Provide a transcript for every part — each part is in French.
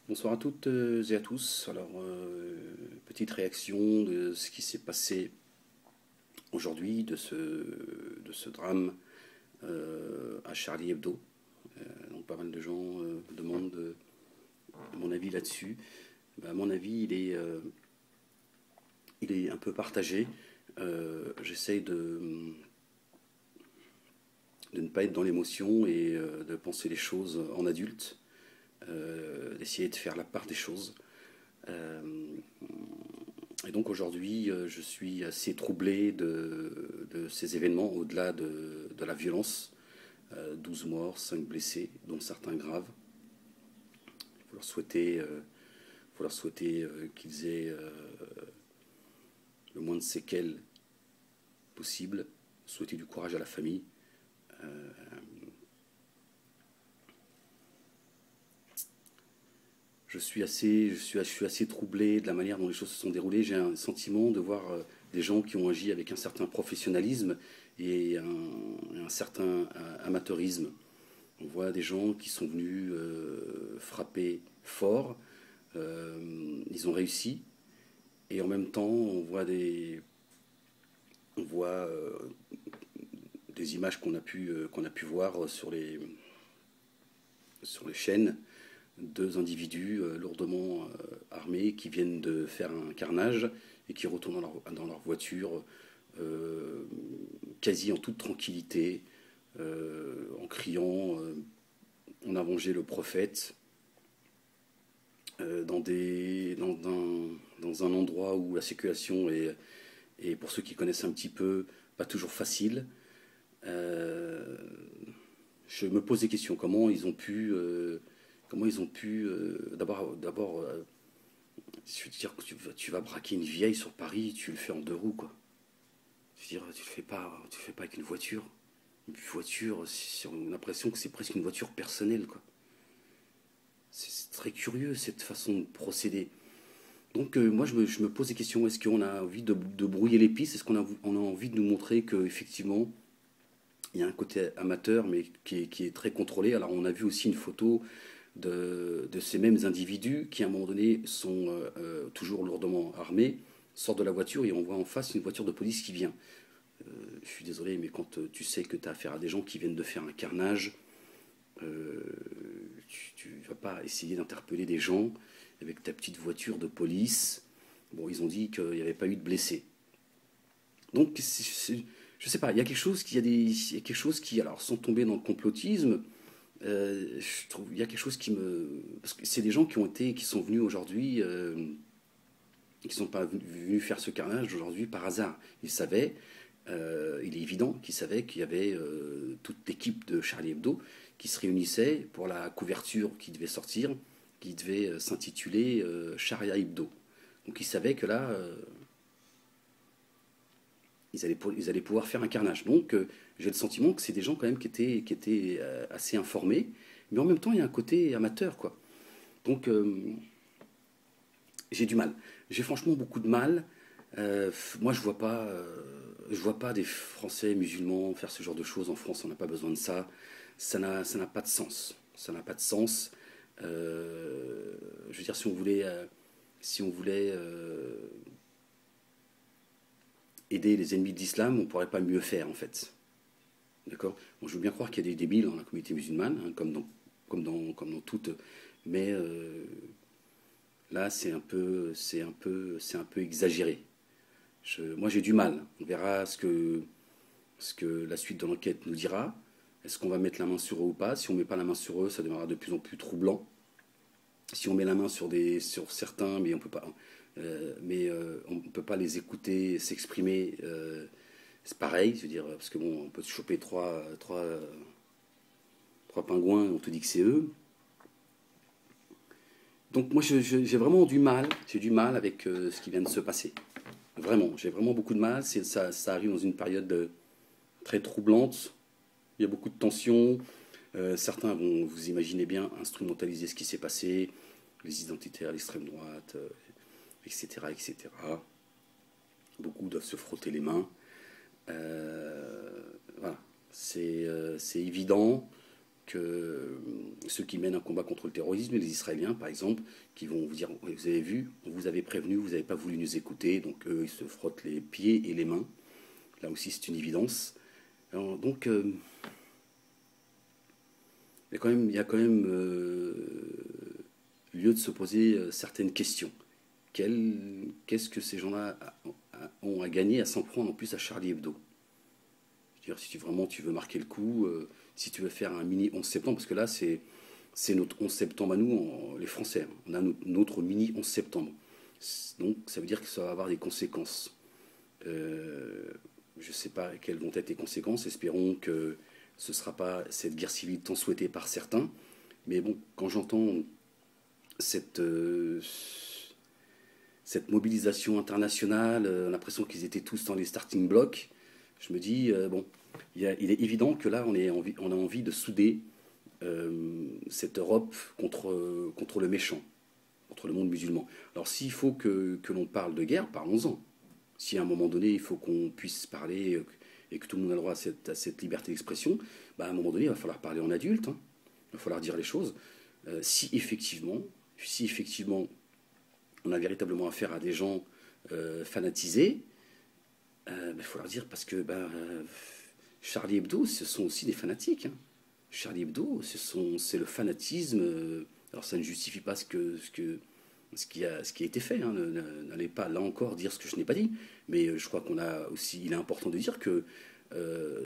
Bonsoir à toutes et à tous. Alors, petite réaction de ce qui s'est passé aujourd'hui, de ce drame à Charlie Hebdo. Donc, pas mal de gens demandent mon avis là-dessus. Ben, mon avis, il est un peu partagé. J'essaye de ne pas être dans l'émotion et de penser les choses en adulte, d'essayer de faire la part des choses. Euh, Et donc aujourd'hui, je suis assez troublé de ces événements, au-delà de la violence. 12 morts, 5 blessés, dont certains graves. Il faut leur souhaiter qu'ils aient le moins de séquelles possible, souhaiter du courage à la famille. Je suis assez troublé de la manière dont les choses se sont déroulées. J'ai un sentiment de voir des gens qui ont agi avec un certain professionnalisme et un certain amateurisme. On voit des gens qui sont venus frapper fort. Ils ont réussi. Et en même temps, on voit des images qu'on a pu voir sur les chaînes. Deux individus lourdement armés qui viennent de faire un carnage et qui retournent dans leur voiture quasi en toute tranquillité, en criant on a vengé le prophète, dans un endroit où la circulation est, pour ceux qui connaissent un petit peu, pas toujours facile. Euh, je me pose des questions. Comment ils ont pu d'abord, je veux dire que tu vas braquer une vieille sur Paris, tu le fais en deux roues, quoi. Je veux dire, tu le fais pas avec une voiture. Une voiture, on a l'impression que c'est presque une voiture personnelle, quoi. C'est très curieux cette façon de procéder. Donc moi je me pose des questions. Est-ce qu'on a envie de brouiller les pistes? Est-ce qu'on a envie de nous montrer qu'effectivement il y a un côté amateur mais qui est très contrôlé? Alors on a vu aussi une photo de ces mêmes individus qui à un moment donné sont toujours lourdement armés, sortent de la voiture et on voit en face une voiture de police qui vient. Je suis désolé, mais quand tu sais que tu as affaire à des gens qui viennent de faire un carnage, euh, tu ne vas pas essayer d'interpeller des gens avec ta petite voiture de police. Bon, ils ont dit qu'il n'y avait pas eu de blessés. Donc, je sais pas, il y a quelque chose il y a quelque chose qui, alors, sans tomber dans le complotisme, je trouve, il y a quelque chose parce que c'est des gens qui sont venus aujourd'hui, qui ne sont pas venus faire ce carnage aujourd'hui par hasard. Ils savaient, il est évident qu'ils savaient qu'il y avait toute l'équipe de Charlie Hebdo qui se réunissait pour la couverture qui devait sortir, qui devait s'intituler Sharia Hebdo. Donc ils savaient que là, ils allaient pouvoir faire un carnage. Donc j'ai le sentiment que c'est des gens quand même qui étaient assez informés, mais en même temps il y a un côté amateur, quoi. Donc j'ai du mal. J'ai franchement beaucoup de mal. Moi je vois pas des Français musulmans faire ce genre de choses en France. On n'a pas besoin de ça. Ça n'a pas de sens. Ça n'a pas de sens. Je veux dire, si on voulait aider les ennemis de l'islam, on ne pourrait pas mieux faire en fait. D'accord. Bon, je veux bien croire qu'il y a des débiles dans la communauté musulmane, hein, comme dans toute, mais là c'est un peu exagéré. Moi j'ai du mal. On verra ce que la suite de l'enquête nous dira. Est-ce qu'on va mettre la main sur eux ou pas? Si on ne met pas la main sur eux, ça deviendra de plus en plus troublant. Si on met la main sur certains, mais on peut pas, on peut pas les écouter s'exprimer. C'est pareil, je veux dire, parce que bon, on peut se choper trois pingouins, on te dit que c'est eux. Donc moi, j'ai vraiment du mal. J'ai du mal avec ce qui vient de se passer. Vraiment, j'ai vraiment beaucoup de mal. Ça arrive dans une période très troublante. Il y a beaucoup de tensions. Certains vont, vous imaginez bien, instrumentaliser ce qui s'est passé, les identitaires, l'extrême droite, etc., etc. Beaucoup doivent se frotter les mains. Voilà, c'est évident. ceux qui mènent un combat contre le terrorisme, les Israéliens par exemple, qui vont vous dire, oui, vous avez vu, on vous avait prévenu, vous n'avez pas voulu nous écouter, donc eux, ils se frottent les pieds et les mains. Là aussi, c'est une évidence. Alors, donc, il y a quand même lieu de se poser certaines questions. Qu'est-ce que ces gens-là ont à gagner à s'en prendre en plus à Charlie Hebdo? Je veux dire, si vraiment tu veux marquer le coup, si tu veux faire un mini 11 septembre, parce que là, c'est notre 11 septembre à nous, les Français. Hein. On a notre mini 11 septembre. Donc, ça veut dire que ça va avoir des conséquences. Euh, je ne sais pas quelles vont être les conséquences. Espérons que ce ne sera pas cette guerre civile tant souhaitée par certains. Mais bon, quand j'entends cette, euh, cette mobilisation internationale, l'impression qu'ils étaient tous dans les starting blocks, je me dis, bon, il est évident que là, on a envie de souder cette Europe contre le méchant, contre le monde musulman. Alors s'il faut que l'on parle de guerre, parlons-en. Si à un moment donné, il faut qu'on puisse parler et que tout le monde a le droit à cette liberté d'expression, bah, à un moment donné, il va falloir parler en adulte, hein. Il va falloir dire les choses. Si effectivement on a véritablement affaire à des gens fanatisés, il faut leur dire parce que Charlie Hebdo, ce sont aussi des fanatiques. Hein. Charlie Hebdo, c'est le fanatisme. Alors ça ne justifie pas ce qui a été fait. Hein. N'allez pas là encore dire ce que je n'ai pas dit. Mais je crois qu'on a aussi. Il est important de dire que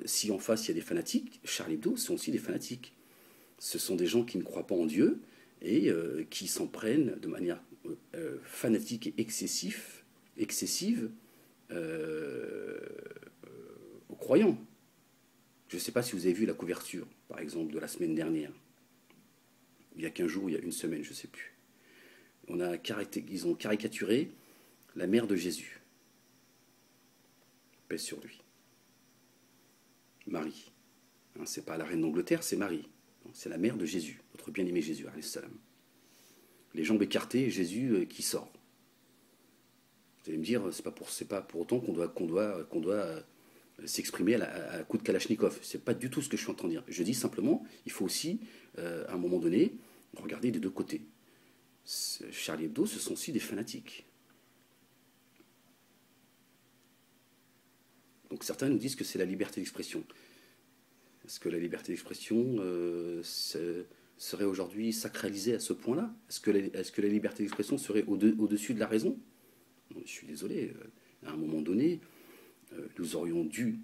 si en face il y a des fanatiques, Charlie Hebdo sont aussi des fanatiques. Ce sont des gens qui ne croient pas en Dieu et qui s'en prennent de manière fanatique et excessive euh, aux croyants. Je ne sais pas si vous avez vu la couverture, par exemple, de la semaine dernière. Il y a 15 jours, il y a une semaine, je ne sais plus. Ils ont caricaturé la mère de Jésus. Paix sur lui. Marie. Hein, c'est pas la reine d'Angleterre, c'est Marie. C'est la mère de Jésus, notre bien-aimé Jésus, alayhi salam. Les jambes écartées, Jésus qui sort. Vous allez me dire, c'est pas pour autant qu'on doit s'exprimer à coup de Kalachnikov. C'est pas du tout ce que je suis en train de dire. Je dis simplement, il faut aussi, à un moment donné, regarder des deux côtés. Charlie Hebdo, ce sont aussi des fanatiques. Donc certains nous disent que c'est la liberté d'expression. Est-ce que la liberté d'expression serait aujourd'hui sacralisée à ce point-là? Est-ce que la liberté d'expression serait au-dessus de la raison? Je suis désolé. À un moment donné, nous aurions dû,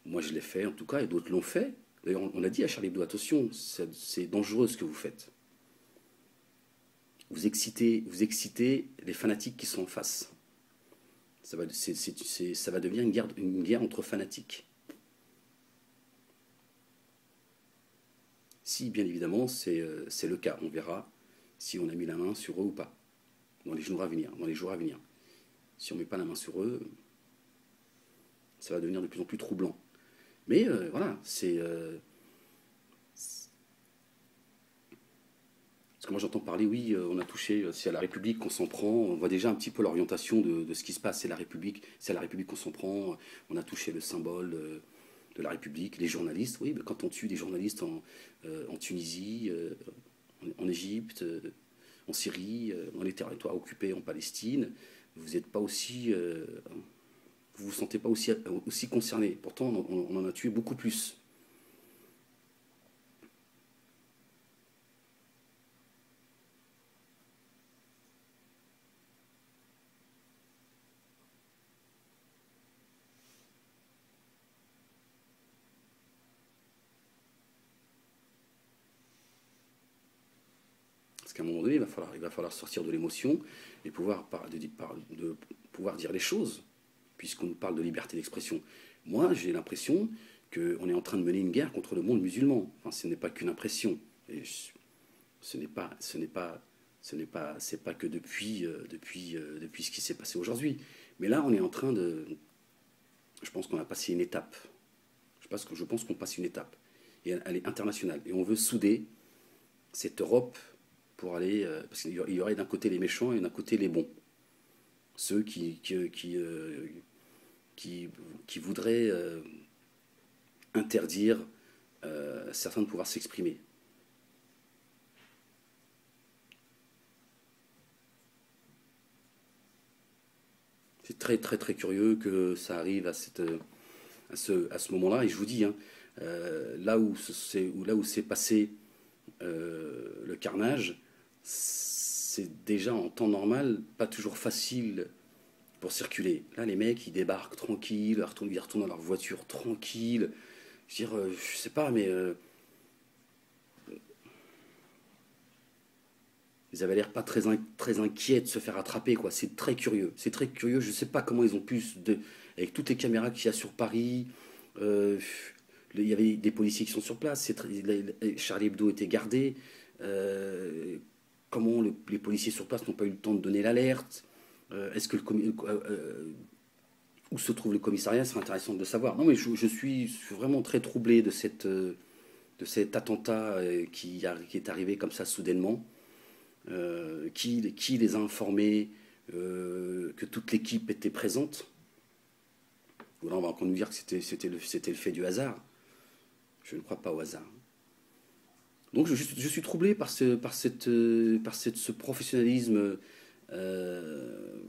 moi je l'ai fait en tout cas, et d'autres l'ont fait. D'ailleurs, on a dit à Charlie Hebdo, attention, c'est dangereux ce que vous faites. Vous excitez les fanatiques qui sont en face. Ça va devenir une guerre entre fanatiques. Si, bien évidemment, c'est le cas. On verra si on a mis la main sur eux ou pas, dans les jours à venir. Si on ne met pas la main sur eux, ça va devenir de plus en plus troublant. Mais voilà, parce que moi j'entends parler, oui, on a touché, c'est à la République qu'on s'en prend, on voit déjà un petit peu l'orientation de ce qui se passe, c'est à la République qu'on s'en prend, on a touché le symbole de la République, les journalistes, oui, mais quand on tue des journalistes en Tunisie, en Égypte, en Syrie, dans les territoires occupés en Palestine, vous n'êtes pas aussi, vous vous sentez pas aussi concerné. Pourtant, on en a tué beaucoup plus. Parce qu'à un moment donné, il va falloir sortir de l'émotion et de pouvoir dire les choses, puisqu'on nous parle de liberté d'expression. Moi, j'ai l'impression qu'on est en train de mener une guerre contre le monde musulman. Enfin, ce n'est pas qu'une impression. Et c'est pas que depuis ce qui s'est passé aujourd'hui. Mais là, on est en train de, je pense qu'on a passé une étape. Je pense qu'on passe une étape. Et elle est internationale. Et on veut souder cette Europe pour aller. Parce qu'il y aurait d'un côté les méchants et d'un côté les bons. Ceux qui voudraient interdire certains de pouvoir s'exprimer. C'est très très très curieux que ça arrive à ce moment-là. Et je vous dis, hein, là où s'est passé le carnage, c'est déjà en temps normal pas toujours facile pour circuler. Là, les mecs, ils débarquent tranquilles, ils retournent dans leur voiture tranquille. Je veux dire, je sais pas, mais ils avaient l'air pas très inquiets de se faire attraper, quoi. C'est très curieux. C'est très curieux. Je sais pas comment ils ont pu, avec toutes les caméras qu'il y a sur Paris, euh, il y avait des policiers qui sont sur place. Charlie Hebdo était gardé. Euh, comment les policiers sur place n'ont pas eu le temps de donner l'alerte? Est-ce que où se trouve le commissariat? C'est intéressant de le savoir. Non, mais je suis vraiment très troublé de cet attentat qui est arrivé comme ça soudainement. Qui les a informés que toute l'équipe était présente? Là, on va encore nous dire que c'était le fait du hasard. Je ne crois pas au hasard. Donc je suis troublé ce professionnalisme euh,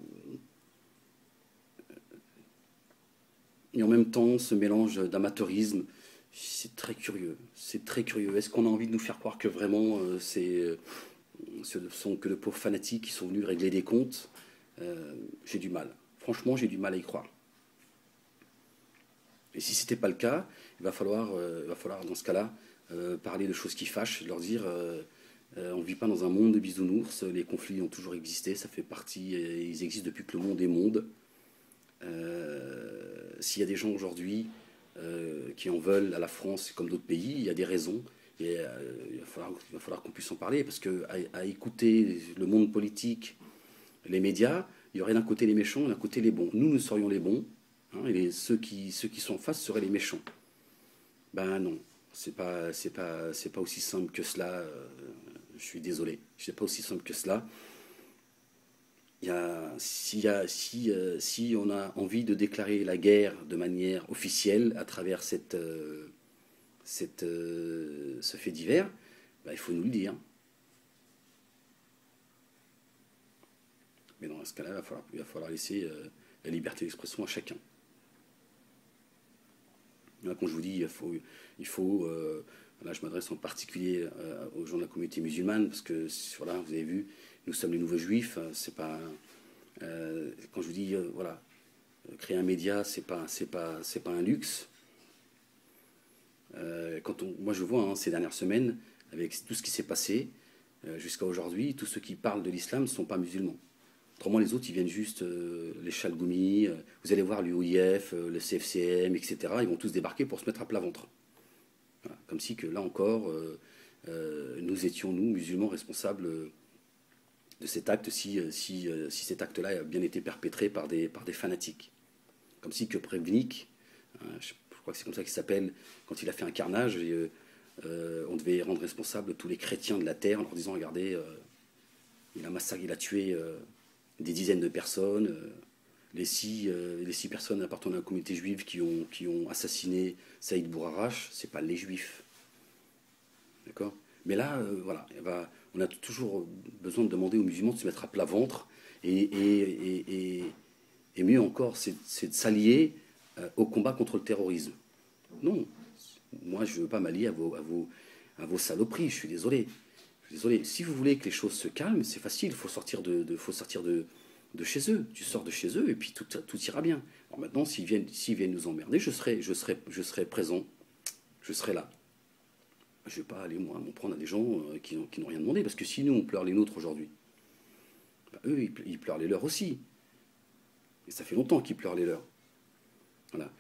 et en même temps ce mélange d'amateurisme. C'est très curieux. C'est très curieux. Est-ce qu'on a envie de nous faire croire que vraiment ce ne sont que de pauvres fanatiques qui sont venus régler des comptes? J'ai du mal. Franchement, j'ai du mal à y croire. Et si ce n'était pas le cas, il va falloir dans ce cas-là parler de choses qui fâchent, leur dire on ne vit pas dans un monde de bisounours, les conflits ont toujours existé, ça fait partie, ils existent depuis que le monde est monde. S'il y a des gens aujourd'hui qui en veulent à la France comme d'autres pays, il y a des raisons. Et il va falloir qu'on puisse en parler, parce qu'à écouter le monde politique, les médias, il y aurait d'un côté les méchants et d'un côté les bons. Nous serions les bons, hein, et ceux qui sont en face seraient les méchants. Ben non, c'est pas aussi simple que cela. Je suis désolé, c'est pas aussi simple que cela. Si on a envie de déclarer la guerre de manière officielle à travers ce fait divers, ben, il faut nous le dire. Mais dans ce cas-là, il va falloir laisser la liberté d'expression à chacun. Là, quand je vous dis, là, je m'adresse en particulier aux gens de la communauté musulmane, parce que voilà, vous avez vu, nous sommes les nouveaux juifs. C'est pas, quand je vous dis, voilà, créer un média, c'est pas un luxe. Moi, je vois, hein, ces dernières semaines, avec tout ce qui s'est passé jusqu'à aujourd'hui, tous ceux qui parlent de l'islam ne sont pas musulmans. Autrement, les autres, ils viennent juste, les Chalgoumi, vous allez voir l'UOIF, le CFCM, etc. Ils vont tous débarquer pour se mettre à plat ventre. Voilà. Comme si que là encore, nous étions, nous, musulmans, responsables de cet acte, si cet acte-là a bien été perpétré par des fanatiques. Comme si que Prevnik, hein, je crois que c'est comme ça qu'il s'appelle, quand il a fait un carnage, on devait rendre responsables tous les chrétiens de la terre en leur disant, regardez, il a massacré, il a tué des dizaines de personnes. Les six personnes appartenant à la communauté juive qui ont assassiné Saïd Bourarache, c'est pas les juifs. D'accord? Mais là, voilà, on a toujours besoin de demander aux musulmans de se mettre à plat ventre. Et mieux encore, c'est de s'allier au combat contre le terrorisme. Non, moi je ne veux pas m'allier à vos saloperies, je suis désolé. Désolé, si vous voulez que les choses se calment, c'est facile, il faut sortir de chez eux. Tu sors de chez eux et puis tout ira bien. Alors maintenant, s'ils viennent nous emmerder, je serai présent, je serai là. Je ne vais pas aller, moi, m'en prendre à des gens qui n'ont rien demandé, parce que si nous, on pleure les nôtres aujourd'hui, ben, eux, ils pleurent les leurs aussi. Et ça fait longtemps qu'ils pleurent les leurs. Voilà.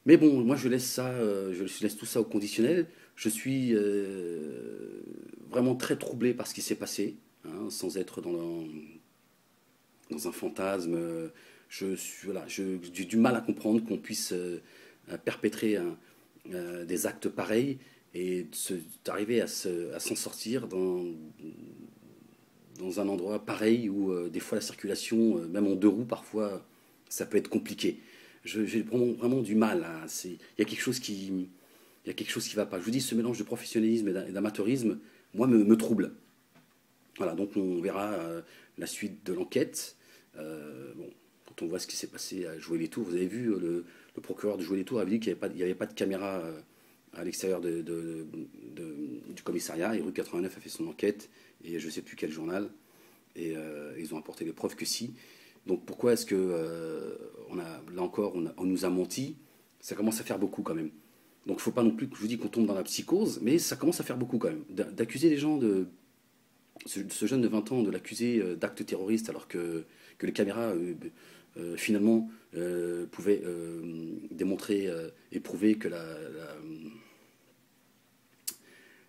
Mais bon, moi, je laisse tout ça au conditionnel. Je suis vraiment très troublé par ce qui s'est passé, hein, sans être dans un fantasme. Voilà, j'ai du mal à comprendre qu'on puisse perpétrer des actes pareils et d'arriver à s'en sortir dans un endroit pareil où des fois la circulation, même en deux roues parfois, ça peut être compliqué. J'ai vraiment du mal. Il y a quelque chose qui va pas. Je vous dis, ce mélange de professionnalisme et d'amateurisme, moi, me trouble. Voilà, donc on verra la suite de l'enquête. Bon, quand on voit ce qui s'est passé à Jouer les Tours, vous avez vu, le procureur de Jouer les Tours avait dit qu'il n'y avait pas de caméra à l'extérieur du commissariat, et Rue 89 a fait son enquête, et je ne sais plus quel journal, et ils ont apporté les preuves que si. Donc pourquoi est-ce que, là encore, on nous a menti? Ça commence à faire beaucoup quand même. Donc il ne faut pas non plus que je vous dis qu'on tombe dans la psychose, mais ça commence à faire beaucoup quand même. D'accuser les gens ce jeune de 20 ans, de l'accuser d'actes terroristes alors que les caméras, finalement, pouvaient démontrer et prouver que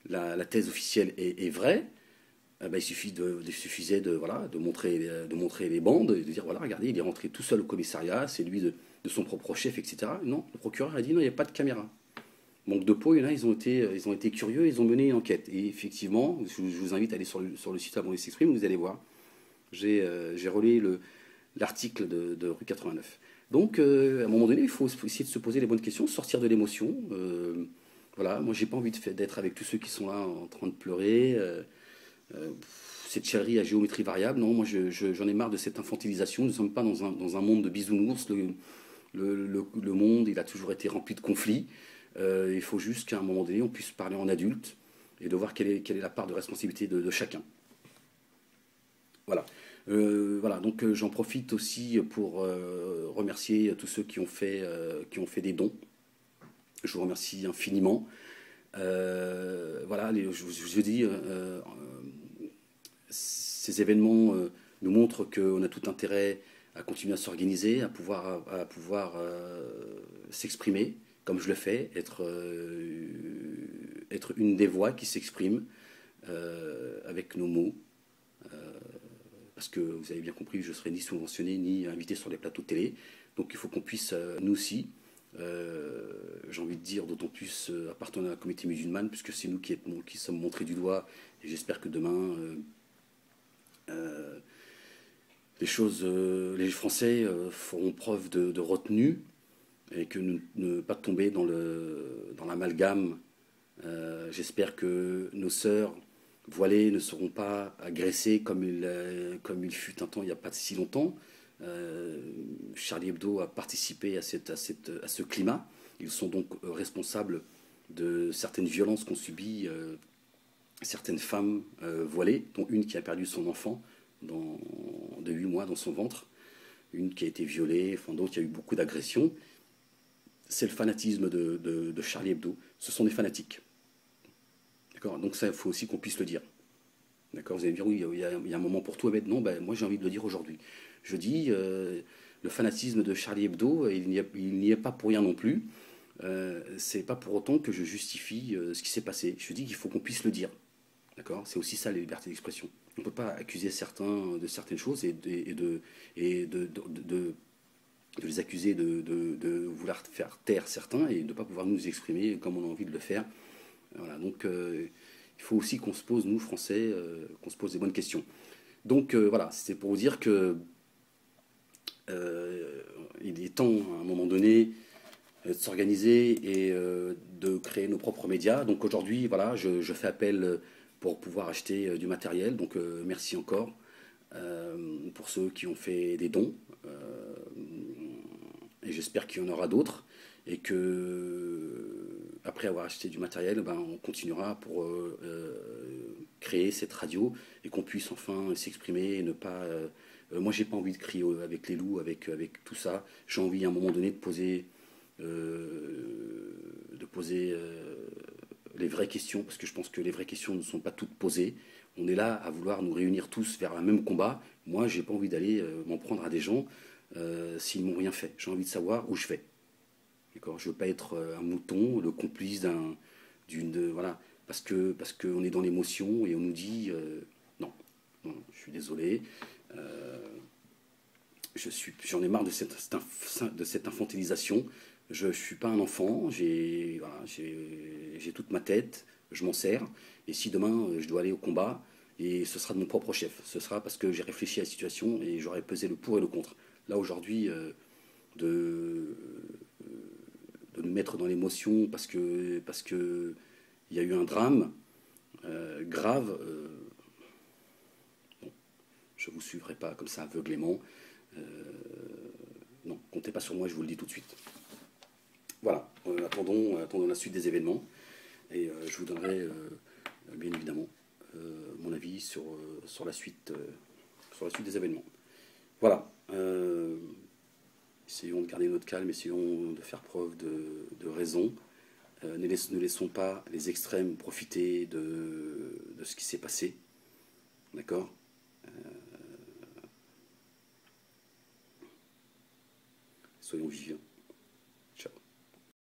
la thèse officielle est vraie. Ben, il suffisait voilà, de montrer les bandes et de dire voilà, regardez, il est rentré tout seul au commissariat, c'est lui de son propre chef, etc. Non, le procureur a dit non, il n'y a pas de caméra. Manque de peau, il y en a, ils ont été curieux, ils ont mené une enquête. Et effectivement, je vous invite à aller sur le site Avant qu'il s'exprime, vous allez voir. J'ai relayé l'article de Rue 89. Donc, à un moment donné, il faut essayer de se poser les bonnes questions, sortir de l'émotion. Voilà, moi, j'ai pas envie d'être avec tous ceux qui sont là en train de pleurer. Cette chérie à géométrie variable, non, moi, j'en ai marre de cette infantilisation. Nous ne sommes pas dans un monde de bisounours. Le monde, il a toujours été rempli de conflits. Il faut juste qu'à un moment donné, on puisse parler en adulte et de voir quelle est la part de responsabilité de chacun. Voilà. Voilà, donc j'en profite aussi pour remercier tous ceux qui ont fait des dons. Je vous remercie infiniment. Voilà, je vous dis, ces événements nous montrent qu'on a tout intérêt à continuer à s'organiser, à pouvoir s'exprimer comme je le fais, être une des voix qui s'exprime avec nos mots. Parce que vous avez bien compris, je ne serai ni subventionné ni invité sur les plateaux de télé. Donc il faut qu'on puisse, nous aussi, j'ai envie de dire, d'autant plus appartenant à la communauté musulmane, puisque c'est nous qui sommes montrés du doigt. Et j'espère que demain, les Français feront preuve de retenue et que ne pas tomber dans l'amalgame. J'espère que nos sœurs voilées ne seront pas agressées comme il fut un temps, il n'y a pas si longtemps. Charlie Hebdo a participé à ce climat. Ils sont donc responsables de certaines violences qu'ont subies certaines femmes voilées, dont une qui a perdu son enfant de 8 mois dans son ventre, une qui a été violée, enfin d'autres, il y a eu beaucoup d'agressions. C'est le fanatisme de Charlie Hebdo. Ce sont des fanatiques. D'accord. Donc ça, il faut aussi qu'on puisse le dire. D'accord. Vous allez me dire, oui, il y a un moment pour tout. Mais non, ben, moi j'ai envie de le dire aujourd'hui. Je dis, le fanatisme de Charlie Hebdo, il n'y est pas pour rien non plus. C'est pas pour autant que je justifie ce qui s'est passé. Je dis qu'il faut qu'on puisse le dire. D'accord. C'est aussi ça, les libertés d'expression. On ne peut pas accuser certains de certaines choses et de les accuser de vouloir faire taire certains et de ne pas pouvoir nous exprimer comme on a envie de le faire. Voilà, donc il faut aussi qu'on se pose, nous Français, qu'on se pose des bonnes questions. Donc voilà, c'est pour vous dire que il est temps à un moment donné de s'organiser et de créer nos propres médias. Donc aujourd'hui, voilà, je fais appel pour pouvoir acheter du matériel. Donc merci encore pour ceux qui ont fait des dons. Et j'espère qu'il y en aura d'autres. Et que, après avoir acheté du matériel, ben, on continuera pour créer cette radio et qu'on puisse enfin s'exprimer et ne pas. Moi, j'ai pas envie de crier avec les loups, avec tout ça. J'ai envie à un moment donné de poser les vraies questions, parce que je pense que les vraies questions ne sont pas toutes posées. On est là à vouloir nous réunir tous vers un même combat. Moi, j'ai pas envie d'aller m'en prendre à des gens s'ils m'ont rien fait. J'ai envie de savoir où je vais. D'accord. Je veux pas être un mouton, le complice voilà, parce qu'on est dans l'émotion et on nous dit non, non, je suis désolé. J'en ai marre de cette infantilisation. Je suis pas un enfant, j'ai toute ma tête, je m'en sers. Et si demain je dois aller au combat, et ce sera de mon propre chef, ce sera parce que j'ai réfléchi à la situation et j'aurai pesé le pour et le contre. Là aujourd'hui, de nous mettre dans l'émotion parce que il y a eu un drame grave. Bon, je vous suivrai pas comme ça aveuglément. Non, comptez pas sur moi, je vous le dis tout de suite. Voilà, attendons la suite des événements. Et je vous donnerai, bien évidemment, mon avis sur la suite des événements. Voilà. Essayons de garder notre calme, essayons de faire preuve de raison. Ne laissons pas les extrêmes profiter de ce qui s'est passé. D'accord. Soyons vigilants.